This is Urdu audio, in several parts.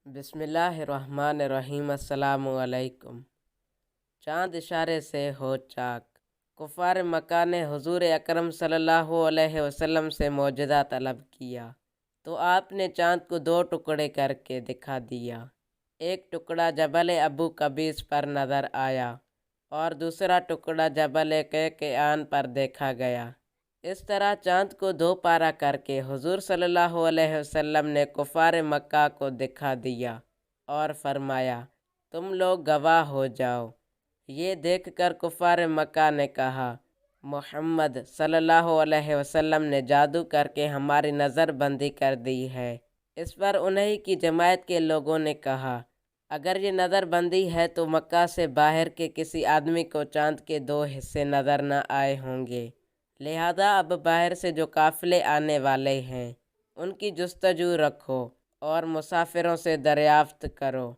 بسم اللہ الرحمن الرحیم۔ السلام علیکم۔ چاند اشارے سے ہو چاک۔ کفار مکہ نے حضور اکرم صلی اللہ علیہ وسلم سے معجزہ طلب کیا تو آپ نے چاند کو دو ٹکڑے کر کے دکھا دیا۔ ایک ٹکڑا جبل ابو قبیس پر نظر آیا اور دوسرا ٹکڑا جبل کیکیان پر دیکھا گیا۔ اس طرح چاند کو دو پارا کر کے حضور صلی اللہ علیہ وسلم نے کفار مکہ کو دکھا دیا اور فرمایا، تم لوگ گواہ ہو جاؤ۔ یہ دیکھ کر کفار مکہ نے کہا، محمد صلی اللہ علیہ وسلم نے جادو کر کے ہماری نظر بندی کر دی ہے۔ اس پر انہی کی جماعت کے لوگوں نے کہا، اگر یہ نظر بندی ہے تو مکہ سے باہر کے کسی آدمی کو چاند کے دو حصے نظر نہ آئے ہوں گے، لہذا اب باہر سے جو قافلے آنے والے ہیں ان کی جستجو رکھو اور مسافروں سے دریافت کرو۔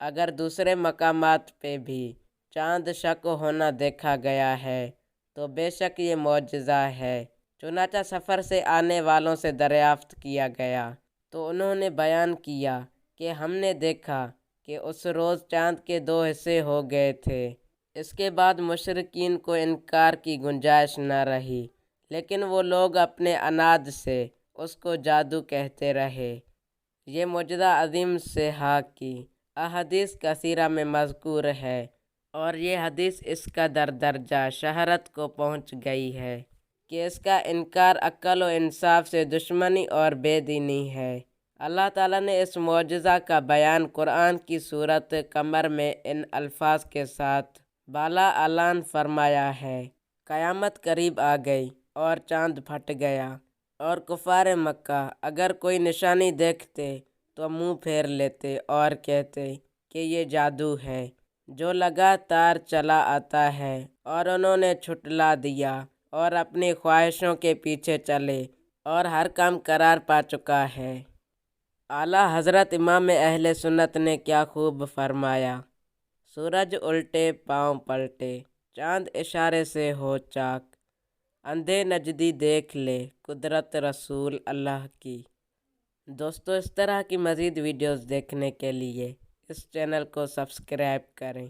اگر دوسرے مقامات پہ بھی چاند شک ہونا دیکھا گیا ہے تو بے شک یہ معجزہ ہے۔ چنانچہ سفر سے آنے والوں سے دریافت کیا گیا تو انہوں نے بیان کیا کہ ہم نے دیکھا کہ اس روز چاند کے دو حصے ہو گئے تھے۔ اس کے بعد مشرکین کو انکار کی گنجائش نہ رہی، لیکن وہ لوگ اپنے عناد سے اس کو جادو کہتے رہے۔ یہ معجزہ عظیم صحاح کی احادیث کثیرہ میں مذکور ہے اور یہ حدیث اس کا درجہ شہرت کو پہنچ گئی ہے کہ اس کا انکار عقل و انصاف سے دشمنی اور بے دینی ہے۔ اللہ تعالیٰ نے اس معجزہ کا بیان قرآن کی سورۃ قمر میں ان الفاظ کے ساتھ بالا اعلان فرمایا ہے، قیامت قریب آ گئی اور چاند پھٹ گیا، اور کفار مکہ اگر کوئی نشانی دیکھتے تو منہ پھیر لیتے اور کہتے کہ یہ جادو ہے جو لگاتار چلا آتا ہے، اور انہوں نے جھٹلا دیا اور اپنی خواہشوں کے پیچھے چلے اور ہر کام قرار پا چکا ہے۔ اعلیٰ حضرت امام اہل سنت نے کیا خوب فرمایا، سورج الٹے پاؤں پلٹے، چاند اشارے سے ہو چاک، اندھے نجدی دیکھ لے قدرت رسول اللہ کی۔ دوستو، اس طرح کی مزید ویڈیوز دیکھنے کے لیے اس چینل کو سبسکرائب کریں۔